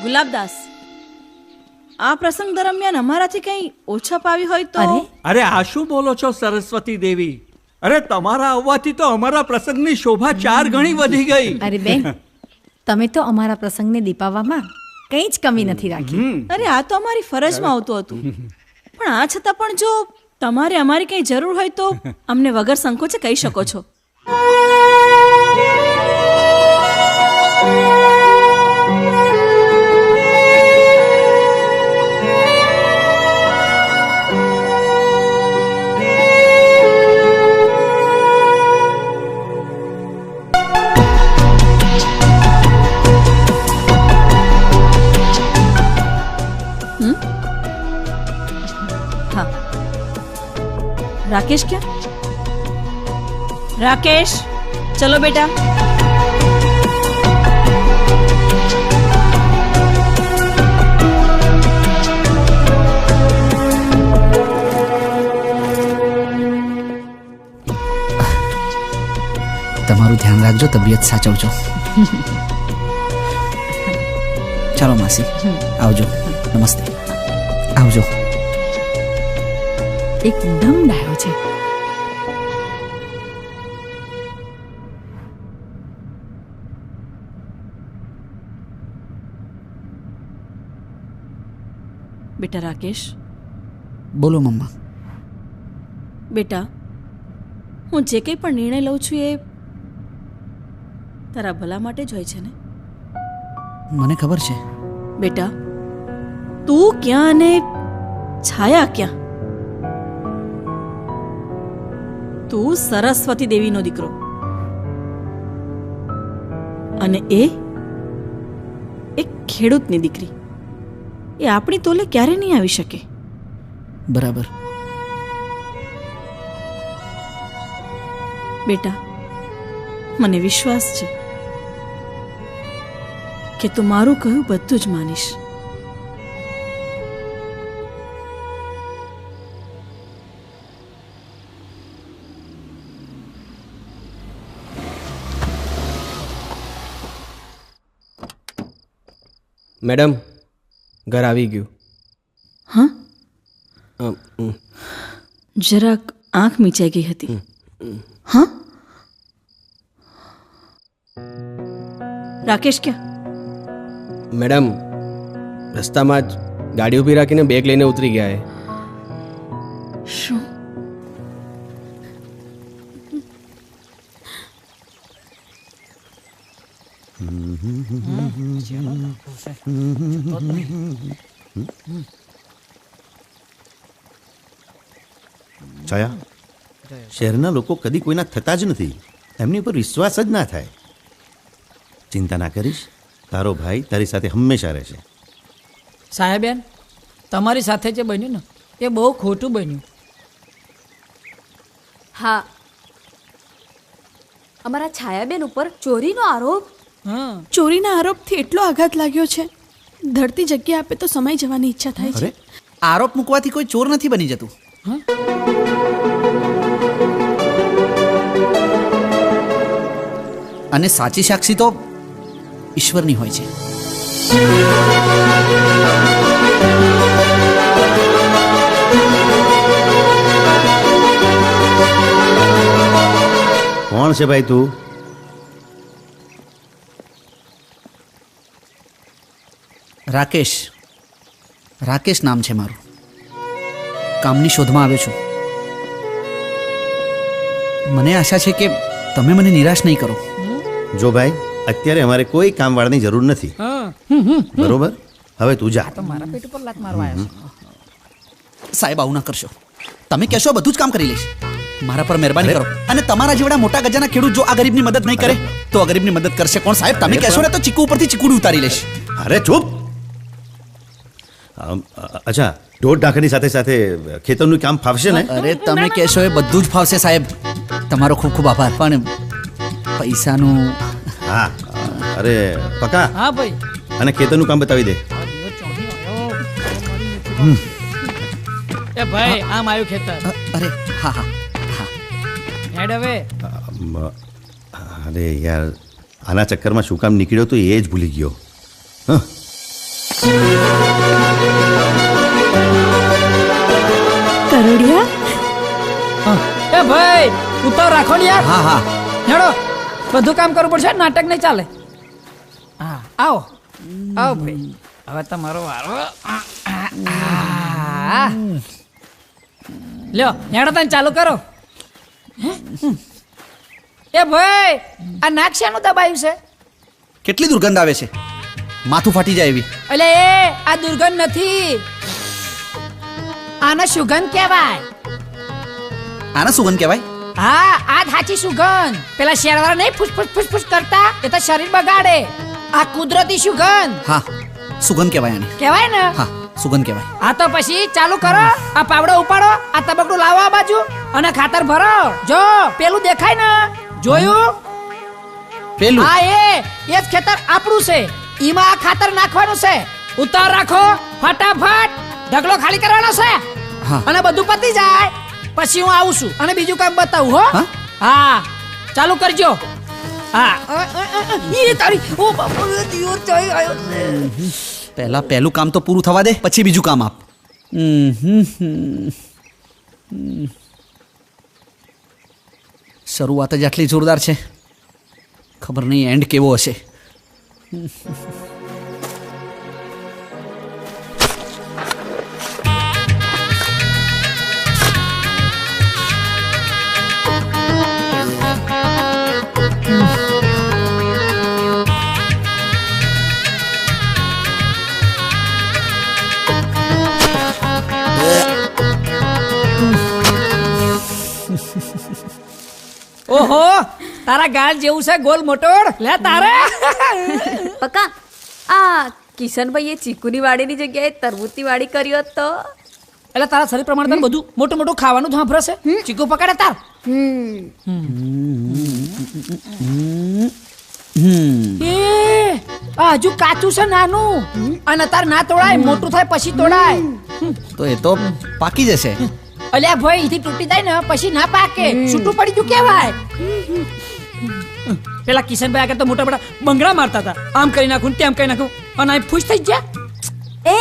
ગુલાબદાસ, આ પ્રસંગ દરમિયાન અમારાથી કંઈ ઓછા પાવી હોય તો? અરે આ શું બોલો છો સરસ્વતી દેવી? અરે તમારા આવવાથી તો અમારા પ્રસંગની શોભા 4 ગણી વધી ગઈ. અરે બેન, તમે તો અમારા પ્રસંગને દીપાવવામાં કંઈ જ કમી નથી રાખી. અરે આ તો અમારી ફરજમાં આવતું હતું, પણ આ છતાં પણ જો તમારે અમારી કંઈ જરૂર હોય તો અમને વગર સંકોચે કહી શકો છો. राकेश क्या? राकेश, चलो बेटा. તમારું ધ્યાન રાખજો, તબિયત સાચવજો. ચાલો માસી, આવજો. નમસ્તે, આવજો. એકદમ ડાયો છે. બેટા રાકેશ, બોલો મમ્મા. બેટા, હું જે કંઈ પણ નિર્ણય લઉં છું એ તારા ભલા માટે જ હોય છે ને? મને ખબર છે. બેટા, તું ક્યાં અને છાયા ક્યાં? તું સરસ્વતી દેવીનો દીકરો અને એ એક ખેડૂતની દીકરી. એ આપણી તોલે ક્યારે નહીં આવી શકે. બરાબર. બેટા, મને વિશ્વાસ છે કે તું મારું કહ્યું બધું જ માનીશ. મેડમ, ઘર આવી ગયું. હા, જરાક આંખ મીચાઈ ગઈ હતી. હા, રાકેશ ક્યાં? મેડમ, રસ્તામાં જ ગાડી ઊભી રાખીને બેગ લઈને ઉતરી ગયા એ. શું? છાયા, શહેરના લોકો કદી કોઈના થતા જ નથી. એમની ઉપર વિશ્વાસ જ ના થાય. ચિંતા ના કરીશ, તારો ભાઈ તારી સાથે હંમેશા રહેશે. સાહેબેન, તમારી સાથે જે બન્યું ને એ બહુ ખોટું બન્યું. હા, અમારા છાયાબેન ઉપર ચોરીનો આરોપ. હા, ચોરીના આરોપથી એટલો આઘાત લાગ્યો છે, ધરતી જગ્યા આપે તો સમય જવાની ઈચ્છા થાય છે. અરે, આરોપ મૂકવાથી કોઈ ચોર નથી બની જતું. અને સાચી સાક્ષી તો ઈશ્વરની હોય છે. કોણ છે ભાઈ તું? રાકેશ. રાકેશ નામ છે મારું. કામની શોધમાં આવ્યો છું. મને આશા છે કે તમે મને નિરાશ નહીં કરો. જો ભાઈ, અત્યારે અમારે કોઈ કામવાળાની જરૂર નથી. બરોબર, હવે તું જા. તો મારા પેટ ઉપર લાત મારવા આવ્યા છે. સાહેબ, આવું ના કરશો. તમે કહેશો બધું જ કામ કરી લઈશ. મારા પર મહેરબાની કરો. અને તમારા જેવડા મોટા ગજાના ખેડૂત જો આ ગરીબની મદદ નહીં કરે તો આ ગરીબની મદદ કરશે કોણ? સાહેબ, તમે કહેશો ને તો ચીકુ ઉપરથી ચીકુડું ઉતારી લઈશ. અરે ચૂપ. અચ્છા, ઢોર ઢાંકરની સાથે સાથે ખેતરનું કામ ફાવશે ને? અરે, તમે કહેશો એ બધું જ ફાવશે સાહેબ. તમારો ખૂબ ખૂબ આભાર. પણ પૈસાનું. હા, અરે પકા, હા ભાઈ, અને ખેતરનું કામ બતાવી દે. એ ભાઈ, આમ આવ્યું ખેતર. અરે હા હા હા. હેડ હવે. અરે યાર, આના ચક્કરમાં શું કામ નીકળ્યો તો એ જ ભૂલી ગયો. કરોડિયા એ ભાઈ ઉતાર રાખો ને યાર. હા હા હેડો બધું કામ કરવું પડશે, નાટક નહીં ચાલે. હા આવો આવો ભાઈ, હવે તમારો વારો. લ્યો હેડો તને ચાલુ કરો. એ ભાઈ આ નાક શાનું દબાયું છે? કેટલી દુર્ગંધ આવે છે, માથું ફાટી જાય એવી. એટલે એ આ દુર્ગંધ નથી, આને સુગંધ કહેવાય. આને સુગંધ કહેવાય? હા આ જ સાચી સુગંધ. પેલા શેરવાળા નહીં ફૂસ ફૂસ કરતા, એ તો શરીર બગાડે. આ કુદરતી સુગંધ હા સુગંધ કહેવાય આને. કહેવાય ને? હા સુગંધ કહેવાય. આ તો પછી ચાલુ કરો, આ પાવડો ઉપાડો, આ તબકડું લાવો આ બાજુ અને ખાતર ભરો. જો પેલું દેખાય ને, જોયું? પેલું હા એ જ ખેતર આપણું છે, ઈમાં આ ખાતર નાખવાનું છે. ઉતાર રાખો ફટાફટ, ઢગલો ખાલી કરવાનો છે. હા. અને બધું પતી જાય પછી હું આવું છું અને બીજું કામ બતાવું હો. હા? હા ચાલુ કરજો. હા એ તારી ઓ બાપા દિયોર ચાઈ આયો છે. પહેલું કામ તો પૂરું થવા દે, પછી બીજું કામ આપ. શરૂઆત જ આટલી જોરદાર છે, ખબર નહીં એન્ડ કેવો હશે. ઓહો તારા ગાલ જેવું છે ગોલ મોટોડ. લે તારે પક્કા આ કિશનભાઈએ ચીકુની વાડીની જગ્યાએ તરબૂચની વાડી કરી હોત તો. એટલે તારા શરીર પ્રમાણે તને બધું મોટું મોટું ખાવાનું જ સાંભળશે. ચીકુ પકડે તાર. એ આ હજુ કાચું છે નાનું, અને તાર ના તોડાય, મોટું થાય પછી તોડાય. તો એ તો પાકી જશે. અલ્યા ભાઈ અહીંથી તૂટી જાય ને પછી ના પાકે, છૂટું પડી ગયું કહેવાય. પેલા કિશનભાઈ આગળ તો મોટા મોટા બંગડા મારતા હતા, આમ કરી નાખું તેમ કરી નાખું, અને અહીં ફૂસ થઈ ગયા. એ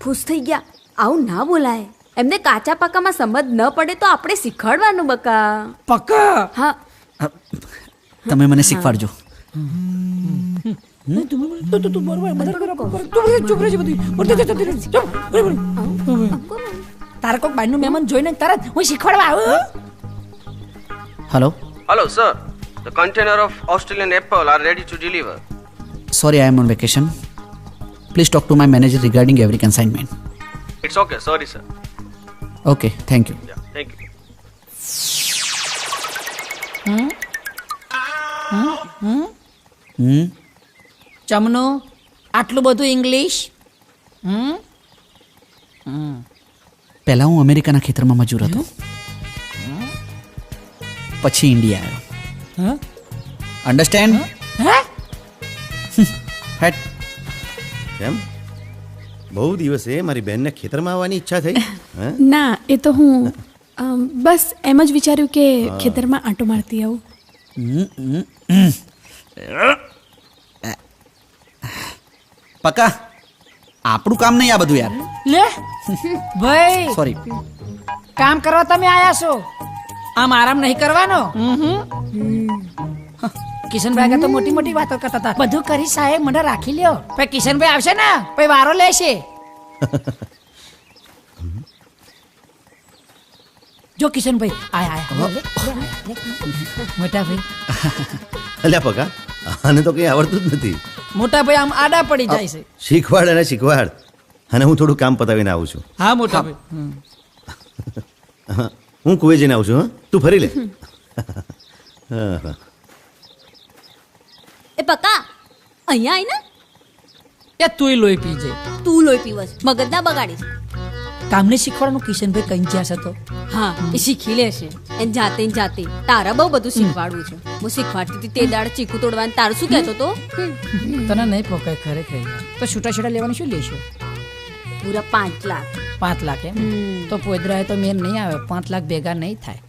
ખુશ થઈ ગયા, આવું ના બોલાય. એમને કાચા પાકામાં સમજ ન પડે તો આપણે શીખવાડવાનું બકા. પક્કા હા તમે મને શીખવાડજો. તારે કોઈક બાયનું મહેમાન જોઈને તરત હું શીખવાડવા આવું. Hello Hello, sir. The container of Australian apple are ready to deliver. Sorry I am on vacation. Please talk to my manager regarding every consignment. It's okay. Sorry, sir. Okay thank you. Yeah, thank you. ચમનું આટલું બધું English. પહેલાં હું અમેરિકાના ખેતરમાં મજૂર હતો, પછી ઇન્ડિયા આવ્યો. અન્ડરસ્ટેન્ડ? હેટ કેમ બહુ દિવસે મારી બહેનને ખેતરમાં આવવાની ઈચ્છા થઈ? હે? ના એ તો હું બસ એમ જ વિચાર્યું કે ખેતરમાં આંટો મારતી આવું. પક્કા આપણું કામ નહીં આ બધું યાર. લે ભાઈ સોરી. કામ કરવા તમે આયા છો, આમ આરામ નહીં કરવાનો. કિશનભાઈ આગળ તો મોટી મોટી વાતો કરતા હતા, બધું કરી સાહેબ મને રાખી લ્યો. પછી કિશનભાઈ આવશે ને પછી વારો લેશે. જો કિશનભાઈ આયા મોટા ભાઈ. અલ્યા પકા, આને તો કંઈ આવડતું જ નથી. મોટા ભાઈ આમ આડા પડી જાય છે. શીખવાડ અને શીખવાડ, અને હું થોડું કામ પતાવીને આવું છું. હા મોટા ભાઈ. હા, હું કુએ જઈને આવું છું. હા, તું ફરી લે. હા, હા. એ પક્કા અહીંયા આવીને એ તુંય લોહી પી જાય. તું લોહી પીવસ, મગજ ના બગાડીશ. કામને શીખવાડવાનું કિશનભાઈ કઈ જ્યાં છે તો. હા એ શીખી લેશે એને જાતે ને જાતે. તારા બહુ બધું શીખવાડવું છે. હું શીખવાડતી હતી તે દાડ ચીકુ તોડવાનું, તારું શું કહેતો તો? તને નહીં પોકાય ખરેખર. તો છૂટા છૂટા લેવાનું શું લેશો? પૂરા 5 લાખ. 5 લાખ એમ? તો પોદરા તો મેર નહીં આવે, 5 લાખ ભેગા નહીં થાય.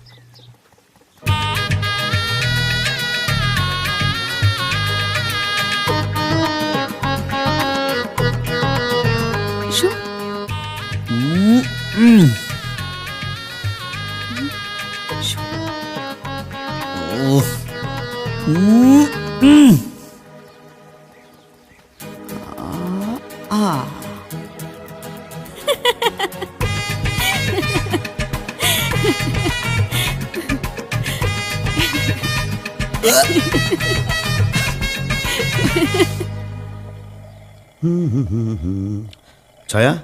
છાયા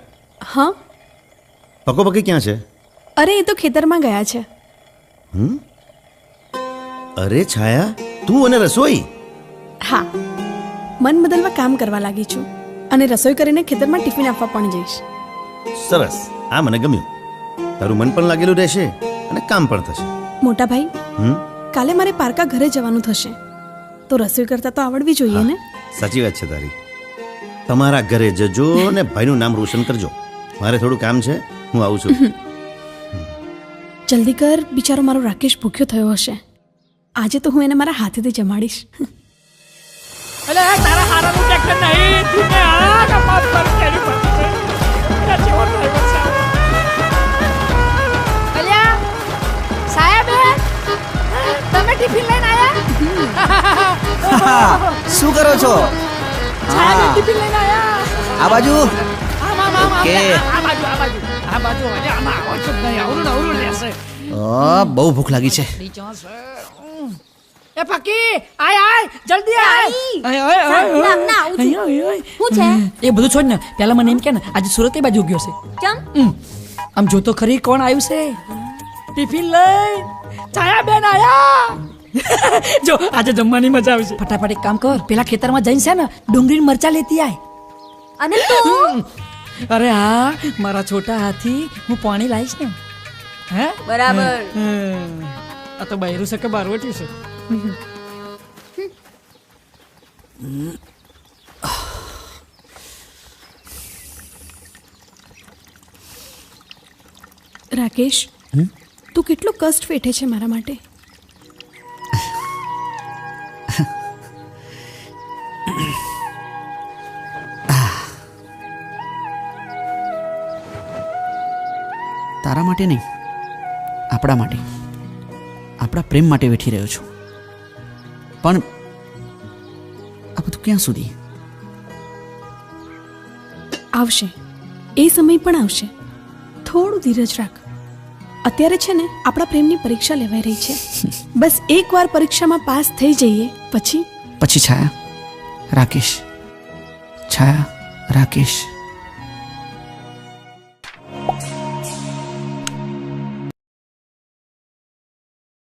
હા પકોપકી ક્યાં છે? અરે એ તો ખેતરમાં ગયા છે. અરે છાયા, તું અને રસોઈ? હા, મન બદલવા કામ કરવા લાગી છું અને રસોઈ કરીને ખેતરમાં ટિફિન આપવા પણ જઈશ. સરસ, આ મને ગમ્યું. તારું મન પણ લાગેલું રહેશે અને કામ પણ થશે. મોટા ભાઈ, કાલે મારે પારકા ઘરે જવાનું થશે, તો રસોઈ કરતા તો આવડવી જોઈએ ને? સાચી વાત છે તારી. તમારા ઘરે જજો ને ભાઈનું નામ રોશન કરજો. મારે થોડું કામ છે, હું આવું છું. જલ્દી કર, બિચારો મારો રાકેશ ભૂખ્યો થયો હશે. આજે તો હું એને મારા હાથેથી જમાડીશ. અલે તારા હારાનું ટ્રેક્ટર નહીં ધીમે આ કપાસ પર કેરી પડતી છે. આ જેવો ડ્રાઈવર છે. અલ્યા સાહેબ, તમે ટિફિન લઈને આયા? શું કરો છો? સાહેબ ટિફિન લઈને આયા? આ બાજુ. ઓકે, આ બાજુ અરે આમાં આવો છો નહીં, આવરું લેશે. બહુ ભૂખ લાગી છે. એ પકી આય જલ્દી આય. શું છે? એ બધું છોડ ને, પહેલા મને એમ કે ને આજે સુરત એ બાજુ ગયો છે. કેમ? આમ જો તો ખરી કોણ આવ્યું છે. ટિફિન લઈ છાયા બેન આયા. જો આજે જમવાની મજા આવશે. ફટાફટ એક કામ કર, પેલા ખેતરમાં જઈને છે ને ડુંગળી મરચા લેતી આય. અને તું? અરે હા, મારા છોટા હાથી હું પાણી લાવીશ ને. હે બરાબર. આ તો બૈરું છે કે બારવટી છે. રાકેશ, તું કેટલો કષ્ટ વેઠે છે મારા માટે. તારા માટે નહીં, આપણા માટે, આપણા પ્રેમ માટે વેઠી રહ્યો છું. પણ આ બધું ક્યાં સુધી? આવશે, એ સમય પણ આવશે. થોડું ધીરજ રાખ. અત્યારે છે ને આપણા પ્રેમની પરીક્ષા લેવાઈ રહી છે. બસ એકવાર પરીક્ષામાં પાસ થઈ જઈએ પછી છાયા, રાકેશ, છાયા, રાકેશ.